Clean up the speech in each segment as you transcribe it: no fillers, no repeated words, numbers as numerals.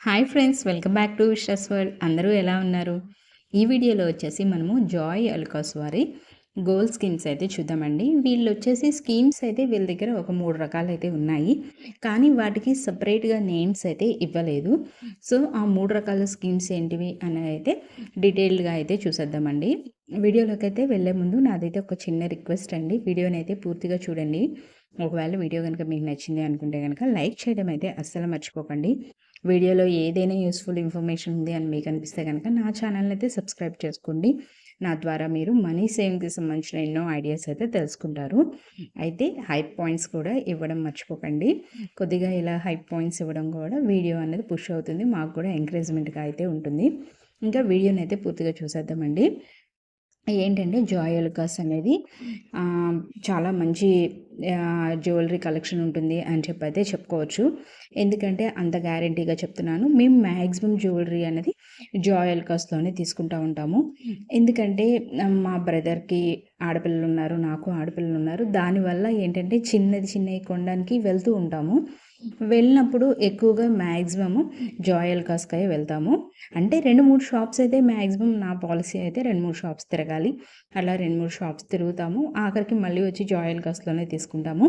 Hi friends, welcome back to wishes world. అందరూ ఎలా ఉన్నారు? ఈ వీడియోలో వచ్చేసి మనము జాయ్ అలుకాస్ వారి గోల్డ్ స్కీమ్స్ అయితే చూద్దామండి. వీళ్ళు వచ్చేసి స్కీమ్స్ అయితే వీళ్ళ దగ్గర ఒక 3 రకాలైతే ఉన్నాయి. కానీ వాటికి సపరేట్గా నేమ్స్ అయితే ఇవ్వలేదు. సో ఆ 3 రకాల స్కీమ్స్ ఏంటివి అనేది అయితే డీటెయిల్డ్గా అయితే చూసేద్దామండి. వీడియోలోకి అయితే వెళ్ళే ముందు నాదైతే ఒక చిన్న రిక్వెస్ట్ అండి. వీడియోని అయితే పూర్తిగా చూడండి. ఒకవేళ వీడియో కనుక మీకు నచ్చింది అనుకుంటే కనుక లైక్ చేయడం అయితే అస్సలు మర్చిపోకండి. వీడియోలో ఏదైనా యూస్ఫుల్ ఇన్ఫర్మేషన్ ఉంది అని మీకు అనిపిస్తే కనుక నా ఛానల్ని అయితే సబ్స్క్రైబ్ చేసుకోండి. నా ద్వారా మీరు మనీ సేవింగ్కి సంబంధించిన ఎన్నో ఐడియాస్ అయితే తెలుసుకుంటారు. అయితే హైప్ పాయింట్స్ కూడా ఇవ్వడం మర్చిపోకండి. కొద్దిగా ఇలా హైప్ పాయింట్స్ ఇవ్వడం కూడా వీడియో అనేది పుష్ అవుతుంది, మాకు కూడా ఎంకరేజ్మెంట్గా అయితే ఉంటుంది. ఇంకా వీడియోని అయితే పూర్తిగా చూసేద్దామండి. ఏంటంటే జాయ్ అలుకాస్ అనేది చాలా మంచి జ్యువెలరీ కలెక్షన్ ఉంటుంది అని చెప్పైతే చెప్పుకోవచ్చు. ఎందుకంటే అంత గ్యారంటీగా చెప్తున్నాను. మేము మ్యాక్సిమం జ్యువెలరీ అనేది జాయ్ అలుకాస్లోనే తీసుకుంటూ ఉంటాము. ఎందుకంటే మా బ్రదర్కి ఆడపిల్లలు ఉన్నారు, నాకు ఆడపిల్లలు ఉన్నారు. దానివల్ల ఏంటంటే చిన్నవి కొనడానికి వెళ్తూ ఉంటాము. వెళ్ళినప్పుడు ఎక్కువగా మ్యాక్సిమము జాయ్ అలుకాస్కే వెళ్తాము. అంటే 2-3 షాప్స్ అయితే మ్యాక్సిమం నా పాలసీ అయితే 2-3 షాప్స్ తిరగాలి. అలా 2-3 షాప్స్ తిరుగుతాము. ఆఖరికి మళ్ళీ వచ్చి జాయ్ అలుకాస్లోనే తీసుకుంటాము.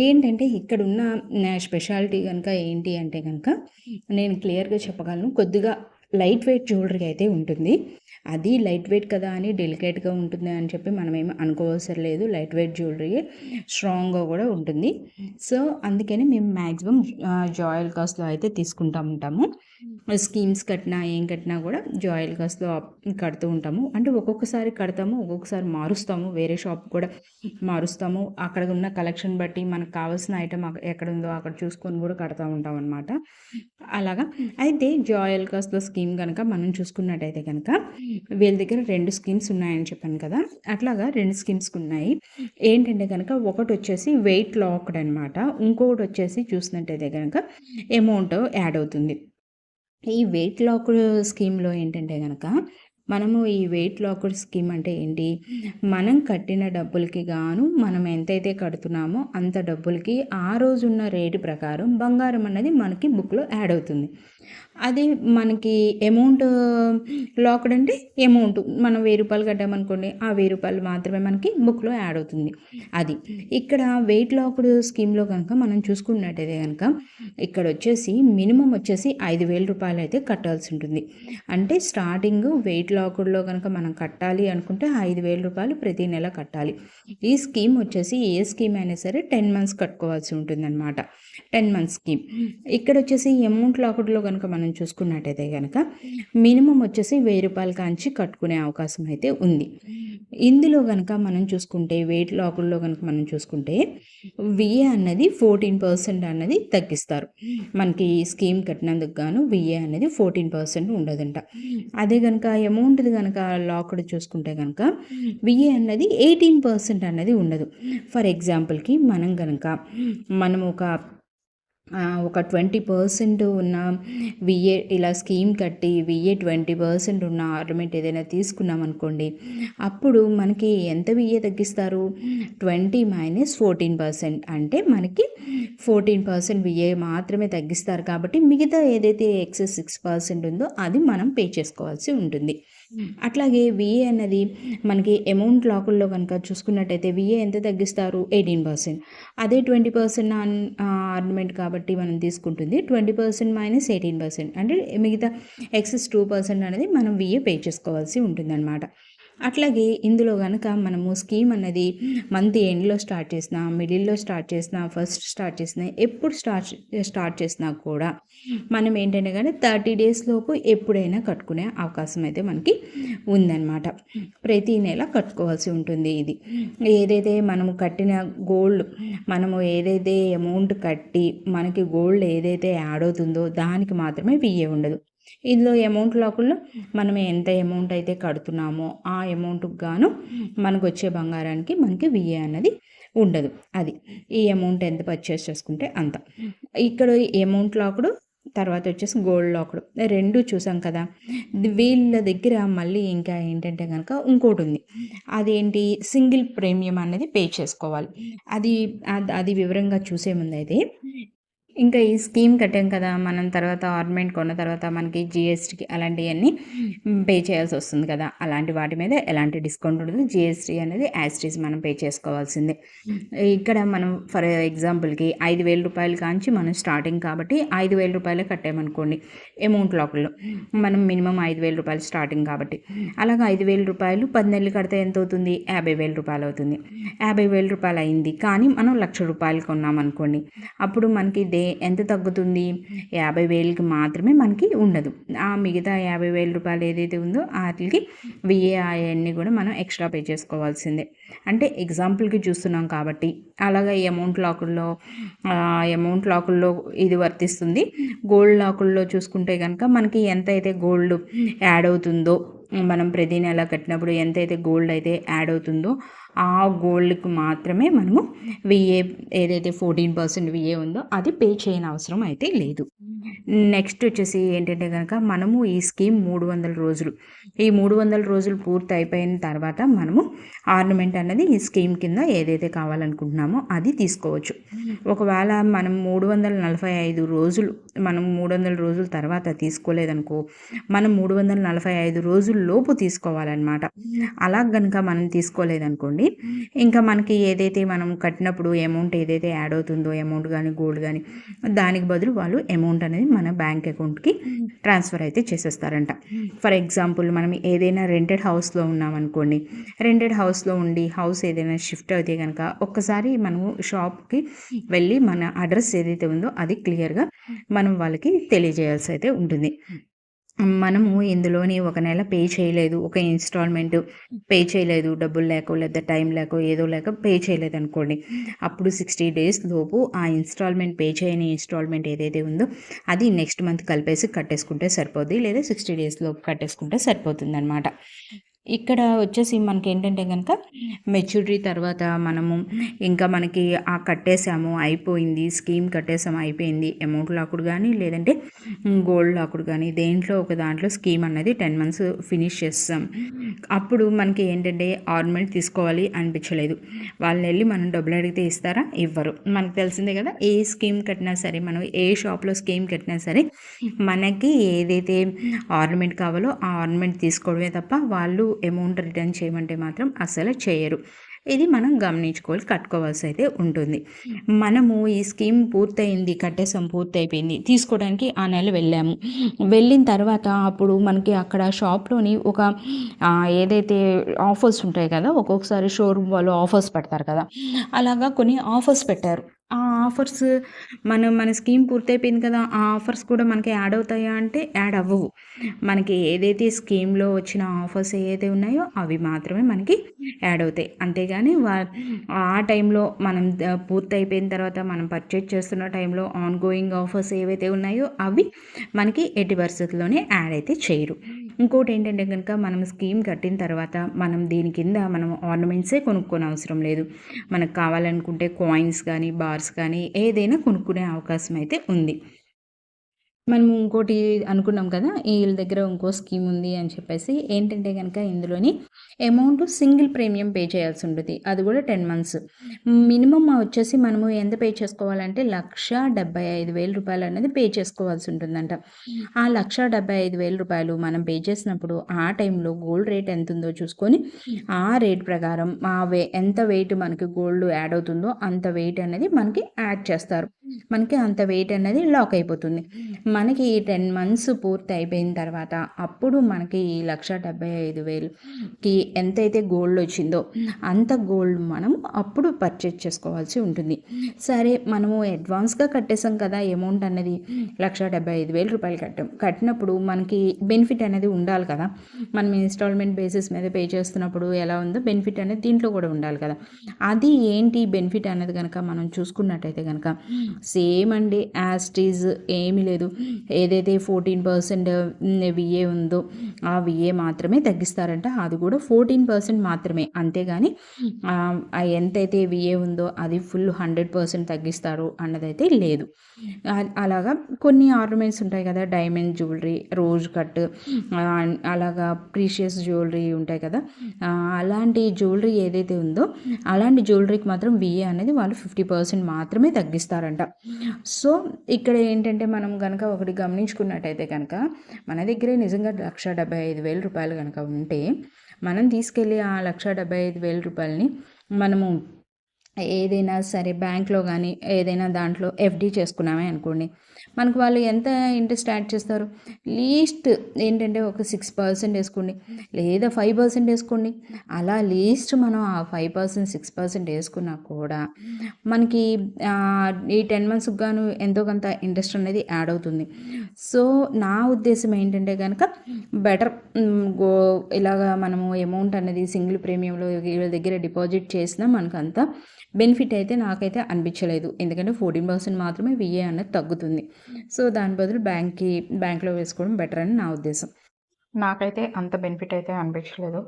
ఏంటంటే ఇక్కడున్న స్పెషాలిటీ కనుక ఏంటి అంటే కనుక నేను క్లియర్గా చెప్పగలను. కొద్దిగా లైట్ వెయిట్ జ్యువెలరీ అయితే ఉంటుంది. అది లైట్ వెయిట్ కదా అని డెలికేట్గా ఉంటుంది అని చెప్పి మనమేమి అనుకోవసరం లేదు. లైట్ వెయిట్ జ్యువెలరీ స్ట్రాంగ్గా కూడా ఉంటుంది. సో అందుకని మేము మ్యాక్సిమం జాయ్ అలుకాస్లో అయితే తీసుకుంటూ ఉంటాము. స్కీమ్స్ కట్టినా ఏం కట్టినా కూడా జాయ్ అలుకాస్లో కడుతూ ఉంటాము. అంటే ఒక్కొక్కసారి కడతాము, ఒక్కొక్కసారి మారుస్తాము, వేరే షాప్ కూడా మారుస్తాము. అక్కడ ఉన్న కలెక్షన్ బట్టి మనకు కావాల్సిన ఐటమ్ ఎక్కడ ఉందో అక్కడ చూసుకొని కూడా కడతా ఉంటాం అనమాట. అలాగా అయితే జాయ్ అలుకాస్లో స్కీమ్ కనుక మనం చూసుకున్నట్టయితే కనుక వీళ్ళ దగ్గర 2 స్కీమ్స్ ఉన్నాయని చెప్పాను కదా. అట్లాగా 2 స్కీమ్స్ ఉన్నాయి. ఏంటంటే కనుక ఒకటి వచ్చేసి వెయిట్ లాక్డ్ అనమాట. ఇంకొకటి వచ్చేసి చూసినట్టయితే కనుక అమౌంట్ యాడ్ అవుతుంది. ఈ వెయిట్ లాక్డ్ స్కీమ్లో ఏంటంటే కనుక మనము ఈ వెయిట్ లాక్డ్ స్కీమ్ అంటే ఏంటి, మనం కట్టిన డబ్బులకి గాను మనం ఎంతైతే కడుతున్నామో అంత డబ్బులకి ఆ రోజున్న రేటు ప్రకారం బంగారం అన్నది మనకి బుక్లో యాడ్ అవుతుంది. అది మనకి అమౌంట్ లాక్డ్ అంటే అమౌంట్ మనం 1000 రూపాయలు కట్టామనుకోండి, ఆ 1000 రూపాయలు మాత్రమే మనకి బుక్లో యాడ్ అవుతుంది. అది ఇక్కడ వెయిట్ లాక్డ్ స్కీమ్లో కనుక మనం చూసుకున్నట్టయితే కనుక ఇక్కడ వచ్చేసి మినిమం వచ్చేసి 5,000 రూపాయలు అయితే కట్టాల్సి ఉంటుంది. అంటే స్టార్టింగ్ వెయిట్ లాక్డ్లో కనుక మనం కట్టాలి అనుకుంటే 5,000 రూపాయలు ప్రతి నెల కట్టాలి. ఈ స్కీమ్ వచ్చేసి ఏ స్కీమ్ అయినా సరే 10 మంత్స్ కట్టుకోవాల్సి ఉంటుంది అనమాట. 10 మంత్స్ స్కీమ్. ఇక్కడ వచ్చేసి అమౌంట్ లాక్డ్లో కనుక మనం చూసుకున్నట్టయితే కనుక మినిమం వచ్చేసి 1000 రూపాయల కాంచి కట్టుకునే అవకాశం అయితే ఉంది. ఇందులో కనుక మనం చూసుకుంటే వెయిట్ లాక్డ్లో కనుక మనం చూసుకుంటే విఏ అన్నది 14% అన్నది తగ్గిస్తారు. మనకి స్కీమ్ కట్టినందుకు గాను విఏ అనేది 14% ఉండదంట. అదే కనుక అమౌంట్ది కనుక లాక్డ్ చూసుకుంటే కనుక విఏ అన్నది 18% అన్నది ఉండదు. ఫర్ ఎగ్జాంపుల్కి మనం ఒక 20% ఉన్న విఏ ఇలా స్కీమ్ కట్టి విఏ 20% ఉన్న ఆర్నమెంట్ ఏదైనా తీసుకున్నాం అనుకోండి, అప్పుడు మనకి ఎంత విఏ తగ్గిస్తారు, 20 - 14%. అంటే మనకి 14% విఏ మాత్రమే తగ్గిస్తారు. కాబట్టి మిగతా ఏదైతే ఎక్సెస్ 6% ఉందో అది మనం పే చేసుకోవాల్సి ఉంటుంది. అట్లాగే విఏ అన్నది మనకి అమౌంట్ లాకుల్లో కనుక చూసుకున్నట్టయితే విఏ ఎంత తగ్గిస్తారు, 18%. అదే 20% ఆర్నమెంట్ కాబట్టి మనం తీసుకుంటుంది 20% - 18%. అంటే మిగతా ఎక్సెస్ 2% అనేది మనం విఏ పే చేసుకోవాల్సి ఉంటుందన్నమాట. అట్లాగే ఇందులో కనుక మనము స్కీమ్ అన్నది మంత్ ఎండ్లో స్టార్ట్ చేసినా, మిడిల్లో స్టార్ట్ చేసినా, ఫస్ట్ స్టార్ట్ చేసినా, ఎప్పుడు స్టార్ట్ చేసినా కూడా మనం ఏంటంటే కానీ 30 డేస్ లోపు ఎప్పుడైనా కట్టుకునే అవకాశం అయితే మనకి ఉందన్నమాట. ప్రతి నెల కట్టుకోవాల్సి ఉంటుంది. ఇది ఏదైతే మనము కట్టిన గోల్డ్, మనము ఏదైతే అమౌంట్ కట్టి మనకి గోల్డ్ ఏదైతే యాడ్ అవుతుందో దానికి మాత్రమే విఏ ఉండదు. ఇందులో అమౌంట్ లాకుల్లో మనం ఎంత అమౌంట్ అయితే కడుతున్నామో ఆ అమౌంట్కి గాను మనకు వచ్చే బంగారానికి మనకి విఏ అన్నది ఉండదు. అది ఈ అమౌంట్ ఎంత పర్చేస్ చేసుకుంటే అంత. ఇక్కడ అమౌంట్ లాకుడు తర్వాత వచ్చేసి గోల్డ్ లాకుడు 2 చూసాం కదా. వీళ్ళ దగ్గర మళ్ళీ ఇంకా ఏంటంటే కనుక ఇంకోటి ఉంది. అదేంటి, సింగిల్ ప్రీమియం అనేది పే చేసుకోవాలి. అది వివరంగా చూసే ముందు అయితే ఇంకా ఈ స్కీమ్ కట్టాం కదా, మనం తర్వాత ఆర్నమెంట్ కొన్న తర్వాత మనకి జిఎస్టీకి అలాంటివన్నీ పే చేయాల్సి వస్తుంది కదా, అలాంటి వాటి మీద ఎలాంటి డిస్కౌంట్ ఉండదు. జిఎస్టీ అనేది యాస్టీస్ మనం పే చేసుకోవాల్సిందే. ఇక్కడ మనం ఫర్ ఎగ్జాంపుల్కి 5,000 రూపాయలు కాంచి మనం స్టార్టింగ్ కాబట్టి 5,000 రూపాయలే కట్టామనుకోండి అమౌంట్ లాకుల్లో, మనం మినిమం 5,000 రూపాయలు స్టార్టింగ్ కాబట్టి. అలాగే 5,000 రూపాయలు 10 నెలలు కడితే ఎంత అవుతుంది? 50,000 రూపాయలు అవుతుంది. 50,000 రూపాయలు అయింది, కానీ మనం 1,00,000 రూపాయలు కొన్నాం అనుకోండి, అప్పుడు మనకి ఎంత తగ్గుతుంది? 50,000కి మాత్రమే మనకి ఉండదు. ఆ మిగతా 50,000 రూపాయలు ఏదైతే ఉందో వాటికి విఏ అవన్నీ కూడా మనం ఎక్స్ట్రా పే చేసుకోవాల్సిందే. అంటే ఎగ్జాంపుల్కి చూస్తున్నాం కాబట్టి. అలాగే ఈ అమౌంట్ లాకుల్లో ఇది వర్తిస్తుంది. గోల్డ్ లాకుల్లో చూసుకుంటే కనుక మనకి ఎంత అయితే గోల్డ్ యాడ్ అవుతుందో, మనం ప్రతి నెల కట్టినప్పుడు ఎంతైతే గోల్డ్ అయితే యాడ్ అవుతుందో ఆ గోల్డ్కి మాత్రమే మనము విఏ ఏదైతే 14% విఏ ఉందో అది పే చేయని అవసరం అయితే లేదు. నెక్స్ట్ వచ్చేసి ఏంటంటే కనుక మనము ఈ స్కీమ్ 300 రోజులు, ఈ 300 రోజులు పూర్తి అయిపోయిన తర్వాత మనము ఆర్నమెంట్ అనేది ఈ స్కీమ్ కింద ఏదైతే కావాలనుకుంటున్నామో అది తీసుకోవచ్చు. ఒకవేళ మనం 345 రోజులు, మనం 300 రోజుల తర్వాత తీసుకోలేదనుకో, మనం 345 రోజుల లోపు తీసుకోవాలన్నమాట. అలా కనుక మనం తీసుకోలేదనుకోండి, ఇంకా మనకి ఏదైతే మనం కట్టినప్పుడు అమౌంట్ ఏదైతే యాడ్ అవుతుందో, అమౌంట్ కానీ గోల్డ్ కానీ, దానికి బదులు వాళ్ళు అమౌంట్ అనేది మన బ్యాంక్ అకౌంట్కి ట్రాన్స్ఫర్ అయితే చేసేస్తారంట. ఫర్ ఎగ్జాంపుల్ మనం ఏదైనా రెంటెడ్ హౌస్లో ఉన్నామనుకోండి, రెంటెడ్ హౌస్లో ఉండి హౌస్ ఏదైనా షిఫ్ట్ అయితే కనుక ఒక్కసారి మనము షాప్కి వెళ్ళి మన అడ్రస్ ఏదైతే ఉందో అది క్లియర్గా మనం వాళ్ళకి తెలియజేయాల్సి అయితే ఉంటుంది. మనము ఇందులోని ఒక నెల పే చేయలేదు, ఒక ఇన్స్టాల్మెంట్ పే చేయలేదు, డబ్బులు లేకో లేదా టైం లేకో ఏదో లేక పే చేయలేదు అనుకోండి, అప్పుడు 60 డేస్ లోపు ఆ ఇన్స్టాల్మెంట్ పే చేయని ఇన్స్టాల్మెంట్ ఏదైతే ఉందో అది నెక్స్ట్ మంత్ కలిపేసి కట్టేసుకుంటే సరిపోద్ది, లేదా 60 డేస్ లోపు కట్టేసుకుంటే సరిపోతుంది అనమాట. ఇక్కడ వచ్చేసి మనకి ఏంటంటే కనుక మెచ్యూరిటీ తర్వాత మనము ఇంకా మనకి ఆ కట్టేసాము అయిపోయింది, స్కీమ్ కట్టేసాము అయిపోయింది, అమౌంట్ లాకుడు కానీ లేదంటే గోల్డ్ లాకుడు కానీ దేంట్లో ఒక దాంట్లో స్కీమ్ అనేది 10 months ఫినిష్ చేస్తాం. అప్పుడు మనకి ఏంటంటే ఆర్నమెంట్ తీసుకోవాలి అనిపించలేదు, వాళ్ళని వెళ్ళి మనం డబ్బులు అడిగితే ఇస్తారా? ఇవ్వరు. మనకు తెలిసిందే కదా, ఏ స్కీమ్ కట్టినా సరే, మనం ఏ షాప్లో స్కీమ్ కట్టినా సరే మనకి ఏదైతే ఆర్నమెంట్ కావాలో ఆ ఆర్నమెంట్ తీసుకోవడమే తప్ప వాళ్ళు అమౌంట్ రిటర్న్ చేయమంటే మాత్రం అసలు చేయరు. ఇది మనం గమనించుకోవాలి, కట్టుకోవాల్సి అయితే ఉంటుంది. మనము ఈ స్కీమ్ పూర్తయింది, కట్టేసాం, పూర్తయిపోయింది, తీసుకోవడానికి ఆ నెల వెళ్ళాము. వెళ్ళిన తర్వాత అప్పుడు మనకి అక్కడ షాప్లోని ఒక ఏదైతే ఆఫర్స్ ఉంటాయి కదా, ఒక్కొక్కసారి షోరూమ్ వాళ్ళు ఆఫర్స్ పెడతారు కదా, అలాగా కొన్ని ఆఫర్స్ పెట్టారు. ఆ ఆఫర్స్ మన స్కీమ్ పూర్తయిపోయింది కదా, ఆ ఆఫర్స్ కూడా మనకి యాడ్ అవుతాయా అంటే యాడ్ అవ్వవు. మనకి ఏదైతే స్కీమ్లో వచ్చిన ఆఫర్స్ ఏదైతే ఉన్నాయో అవి మాత్రమే మనకి యాడ్ అవుతాయి. అంతేగాని ఆ టైంలో మనం పూర్తయిపోయిన తర్వాత మనం పర్చేజ్ చేస్తున్న టైంలో ఆన్ గోయింగ్ ఆఫర్స్ ఏవైతే ఉన్నాయో అవి మనకి ఎట్టి పరిస్థితుల్లోనే యాడ్ అయితే చేయరు. ఇంకోటి ఏంటంటే కనుక మనం స్కీమ్ కట్టిన తర్వాత మనం దీని కింద మనం ఆర్నమెంట్సే కొనుక్కోని అవసరం లేదు. మనకు కావాలనుకుంటే కాయిన్స్ కానీ బార్స్ కానీ ఏదైనా కొనుక్కునే అవకాశం అయితే ఉంది. మనము ఇంకోటి అనుకున్నాం కదా, వీళ్ళ దగ్గర ఇంకో స్కీమ్ ఉంది అని చెప్పేసి, ఏంటంటే కనుక ఇందులోని అమౌంట్ సింగిల్ ప్రీమియం పే చేయాల్సి ఉంటుంది, అది కూడా 10 months. మినిమం వచ్చేసి మనము ఎంత పే చేసుకోవాలంటే 1,75,000 రూపాయలు అనేది పే చేసుకోవాల్సి ఉంటుందంట. ఆ 1,75,000 రూపాయలు మనం పే చేసినప్పుడు ఆ టైంలో గోల్డ్ రేట్ ఎంత ఉందో చూసుకొని ఆ రేట్ ప్రకారం ఎంత వెయిట్ మనకి గోల్డ్ యాడ్ అవుతుందో అంత వెయిట్ అనేది మనకి యాడ్ చేస్తారు. మనకి అంత వెయిట్ అనేది లాక్ అయిపోతుంది. మనకి 10 months పూర్తి అయిపోయిన తర్వాత అప్పుడు మనకి 1,75,000కి ఎంతైతే గోల్డ్ వచ్చిందో అంత గోల్డ్ మనం అప్పుడు పర్చేజ్ చేసుకోవాల్సి ఉంటుంది. సరే, మనము అడ్వాన్స్గా కట్టేసాం కదా, అమౌంట్ అనేది 1,75,000 రూపాయలు కట్టినప్పుడు మనకి బెనిఫిట్ అనేది ఉండాలి కదా. మనం ఇన్స్టాల్మెంట్ బేసిస్ మీద పే చేస్తున్నప్పుడు ఎలా ఉందో బెనిఫిట్ అనేది దీంట్లో కూడా ఉండాలి కదా. అది ఏంటి బెనిఫిట్ అనేది కనుక మనం చూసుకున్నట్టయితే కనుక సేమ్ అండి, యాజ్ ఇట్ ఈజ్, ఏమీ లేదు. ఏదైతే 14% విఏ ఉందో ఆ విఏ మాత్రమే తగ్గిస్తారంట. అది కూడా 14% మాత్రమే, అంతేగాని ఎంతైతే విఏ ఉందో అది ఫుల్ 100% తగ్గిస్తారు అన్నదైతే లేదు. అలాగా కొన్ని ఆర్నమెంట్స్ ఉంటాయి కదా, డైమండ్ జ్యువెలరీ, రోజ్ కట్, అలాగా ప్రీషియస్ జ్యువెలరీ ఉంటాయి కదా, అలాంటి జ్యువెలరీ ఏదైతే ఉందో అలాంటి జ్యువెలరీకి మాత్రం విఏ అనేది వాళ్ళు 50% మాత్రమే తగ్గిస్తారంట. సో ఇక్కడ ఏంటంటే మనం కనుక ఒకటి గమనించుకున్నట్టయితే కనుక మన దగ్గరే నిజంగా 1,75,000 రూపాయలు కనుక ఉంటే మనం తీసుకెళ్ళి ఆ 1,75,000 రూపాయలని మనము ఏదైనా సరే బ్యాంక్లో కానీ ఏదైనా దాంట్లో ఎఫ్డి చేసుకున్నామే అనుకోండి, మనకు వాళ్ళు ఎంత ఇంట్రెస్ట్ యాడ్ చేస్తారు? లీస్ట్ ఏంటంటే ఒక 6% వేసుకోండి, లేదా 5% వేసుకోండి. అలా లీస్ట్ మనం ఆ 5%, 6% వేసుకున్నా కూడా మనకి ఈ 10 మంత్స్కి గాను ఎంతో కొంత ఇంట్రెస్ట్ అనేది యాడ్ అవుతుంది. సో నా ఉద్దేశం ఏంటంటే కనుక బెటర్ ఇలాగా మనము అమౌంట్ అనేది సింగిల్ ప్రీమియంలో వీళ్ళ దగ్గర డిపాజిట్ చేసినా మనకు అంత బెనిఫిట్ అయితే నాకైతే అనిపించలేదు. ఎందుకంటే 14% మాత్రమే విఏ అనేది తగ్గుతుంది. సో దాని బదులు బ్యాంక్లో వేసుకోవడం బెటర్ అని నా ఉద్దేశం. నాకైతే అంత బెనిఫిట్ అయితే అనిపించలేదు.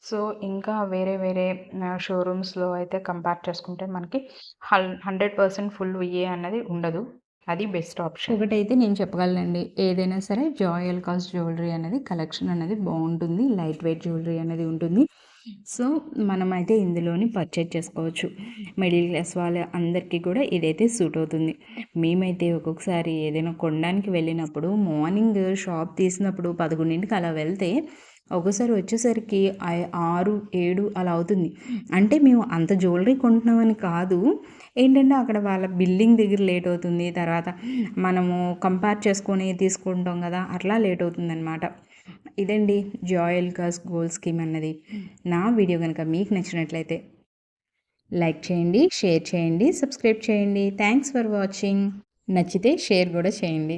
సో ఇంకా వేరే షోరూమ్స్లో అయితే కంపేర్ చేసుకుంటే మనకి 100% ఫుల్ విఏ అనేది ఉండదు. అది బెస్ట్ ఆప్షన్. ఒకటైతే నేను చెప్పగలనండి, ఏదైనా సరే జాయ్ అలుకాస్ జ్యువెలరీ అనేది కలెక్షన్ అనేది బాగుంటుంది, లైట్ వెయిట్ జ్యువెలరీ అనేది ఉంటుంది. సో మనమైతే ఇందులోని పర్చేజ్ చేసుకోవచ్చు. మిడిల్ క్లాస్ వాళ్ళ అందరికీ కూడా ఇదైతే సూట్ అవుతుంది. మేమైతే ఒక్కొక్కసారి ఏదైనా కొనడానికి వెళ్ళినప్పుడు మార్నింగ్ షాప్ తీసినప్పుడు 11ంటికి అలా వెళ్తే ఒక్కోసారి వచ్చేసరికి 6, 7 అలా అవుతుంది. అంటే మేము అంత జ్యువెలరీ కొంటున్నామని కాదు, ఏంటంటే అక్కడ వాళ్ళ బిల్లింగ్ దగ్గర లేట్ అవుతుంది, తర్వాత మనము కంపేర్ చేసుకొని తీసుకుంటాం కదా, అట్లా లేట్ అవుతుంది అనమాట. ఇదండి జాయ్ అలుకాస్ గోల్డ్ స్కీమ్ అన్నది. నా వీడియో కనుక మీకు నచ్చినట్లయితే లైక్ చేయండి, షేర్ చేయండి, సబ్స్క్రైబ్ చేయండి. Thanks for watching. నచ్చితే షేర్ కూడా చేయండి.